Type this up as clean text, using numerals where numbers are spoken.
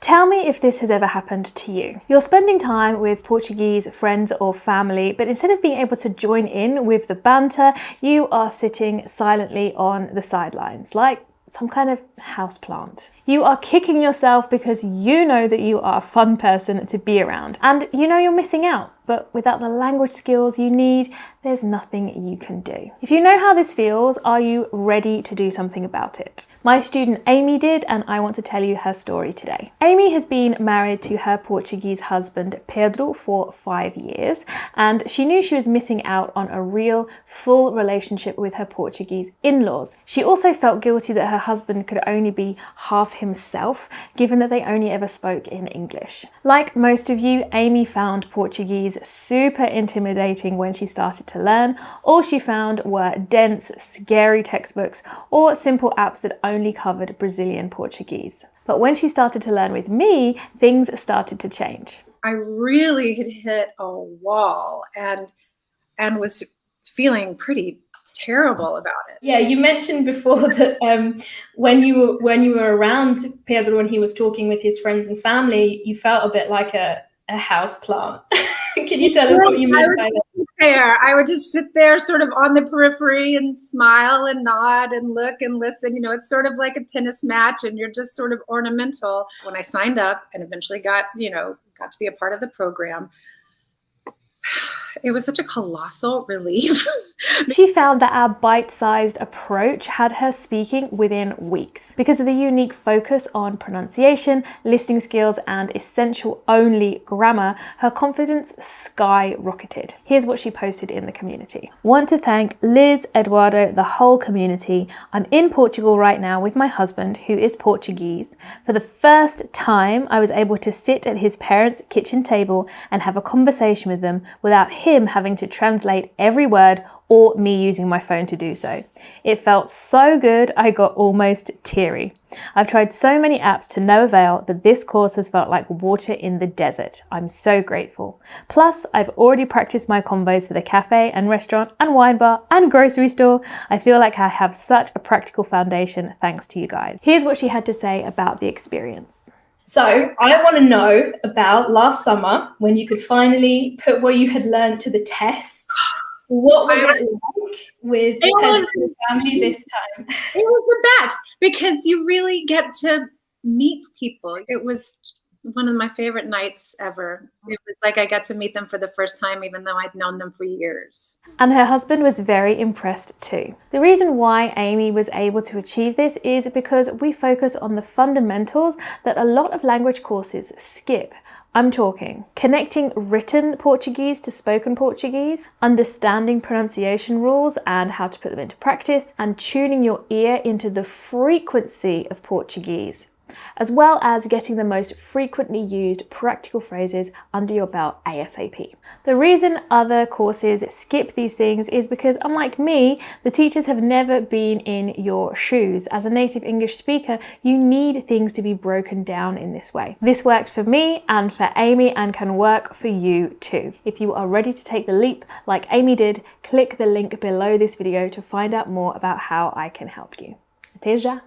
Tell me if this has ever happened to you. You're spending time with Portuguese friends or family, but instead of being able to join in with the banter, you are sitting silently on the sidelines, like some kind of houseplant. You are kicking yourself because you know that you are a fun person to be around, and you know you're missing out, but without the language skills you need, there's nothing you can do. If you know how this feels, are you ready to do something about it? My student Amy did, and I want to tell you her story today. Amy has been married to her Portuguese husband Pedro for 5 years, and she knew she was missing out on a real, full relationship with her Portuguese in-laws. She also felt guilty that her husband could only be half himself, given that they only ever spoke in English. Like most of you, Amy found Portuguese super intimidating when she started to learn. All she found were dense, scary textbooks or simple apps that only covered Brazilian Portuguese. But when she started to learn with me, things started to change. I really had hit a wall and was feeling pretty terrible about it. Yeah, you mentioned before that when you were around Pedro when he was talking with his friends and family, you felt a bit like a house plant. Can you tell us what you meant by that? I would just sit there sort of on the periphery and smile and nod and look and listen. You know, it's sort of like a tennis match and you're just sort of ornamental. When I signed up and eventually got to be a part of the program, it was such a colossal relief. She found that our bite-sized approach had her speaking within weeks. Because of the unique focus on pronunciation, listening skills, and essential only grammar, her confidence skyrocketed. Here's what she posted in the community. Want to thank Liz, Eduardo, the whole community. I'm in Portugal right now with my husband, who is Portuguese. For the first time, I was able to sit at his parents' kitchen table and have a conversation with them without him having to translate every word or me using my phone to do so. It felt so good, I got almost teary. I've tried so many apps to no avail, but this course has felt like water in the desert. I'm so grateful. Plus, I've already practiced my combos for the cafe and restaurant and wine bar and grocery store. I feel like I have such a practical foundation thanks to you guys. Here's what she had to say about the experience. So I want to know about last summer when you could finally put what you had learned to the test. What was it like with Pedro's family this time? It was the best because you really get to meet people. It was one of my favorite nights ever. It was like I got to meet them for the first time, even though I'd known them for years. And her husband was very impressed too. The reason why Amy was able to achieve this is because we focus on the fundamentals that a lot of language courses skip. I'm talking connecting written Portuguese to spoken Portuguese, understanding pronunciation rules and how to put them into practice, and tuning your ear into the frequency of Portuguese, as well as getting the most frequently used practical phrases under your belt ASAP. The reason other courses skip these things is because, unlike me, the teachers have never been in your shoes. As a native English speaker, you need things to be broken down in this way. This worked for me and for Amy and can work for you too. If you are ready to take the leap like Amy did, click the link below this video to find out more about how I can help you. Até já!